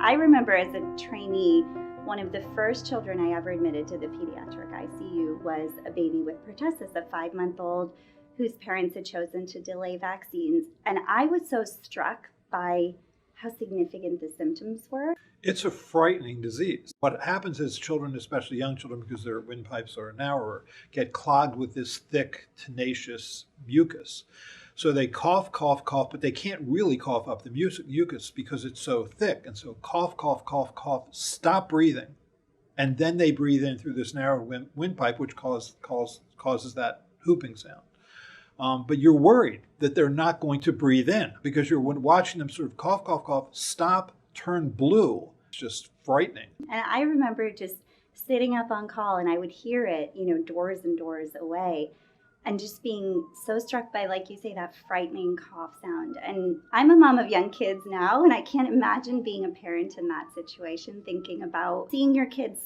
I remember as a trainee, one of the first children I ever admitted to the pediatric ICU was a baby with pertussis, a 5-month-old whose parents had chosen to delay vaccines. And I was so struck by how significant the symptoms were. It's a frightening disease. What happens is children, especially young children, because their windpipes are narrower, get clogged with this thick, tenacious mucus. So they cough, cough, cough, but they can't really cough up the mucus because it's so thick. And so cough, cough, cough, cough, stop breathing. And then they breathe in through this narrow windpipe, which causes that whooping sound. But you're worried that they're not going to breathe in because you're watching them sort of cough, cough, cough, stop, turn blue. It's just frightening. And I remember just sitting up on call and I would hear it, doors and doors away, and just being so struck by, like you say, that frightening cough sound. And I'm a mom of young kids now, and I can't imagine being a parent in that situation, thinking about seeing your kids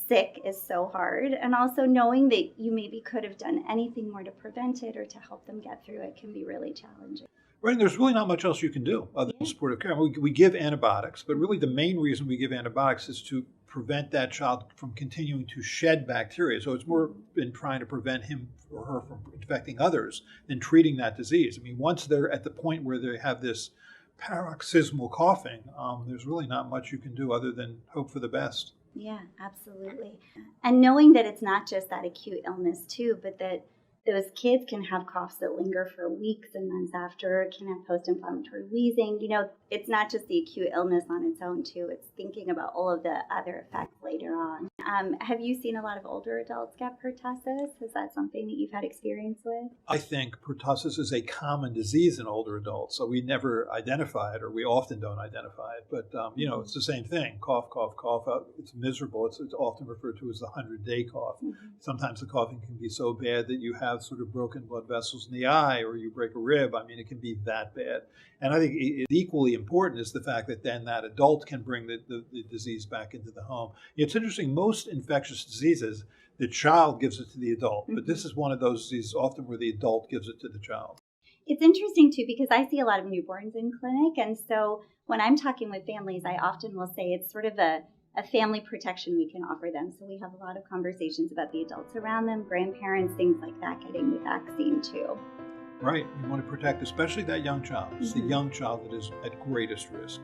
sick is so hard, and also knowing that you maybe could have done anything more to prevent it or to help them get through it can be really challenging. Right, and there's really not much else you can do other than supportive care. We give antibiotics, but really the main reason we give antibiotics is to prevent that child from continuing to shed bacteria. So it's more in trying to prevent him or her from infecting others than treating that disease. I mean, once they're at the point where they have this paroxysmal coughing, there's really not much you can do other than hope for the best. Yeah, absolutely. And knowing that it's not just that acute illness too, but that those kids can have coughs that linger for weeks and months after, can have post-inflammatory wheezing. It's not just the acute illness on its own too. It's thinking about all of the other effects later on. Have you seen a lot of older adults get pertussis? Is that something that you've had experience with? I think pertussis is a common disease in older adults, so we never identify it, or we often don't identify it. But, it's the same thing. Cough, cough, cough. It's miserable. It's often referred to as the 100-day cough. Mm-hmm. Sometimes the coughing can be so bad that you have sort of broken blood vessels in the eye, or you break a rib. I mean, it can be that bad. And I think equally important is the fact that then that adult can bring the disease back into the home. It's interesting, most infectious diseases, the child gives it to the adult, but this is one of those diseases often where the adult gives it to the child. It's interesting too, because I see a lot of newborns in clinic, and so when I'm talking with families, I often will say it's sort of a family protection we can offer them. So we have a lot of conversations about the adults around them, grandparents, things like that, getting the vaccine too. Right. You want to protect especially that young child. It's the young child that is at greatest risk.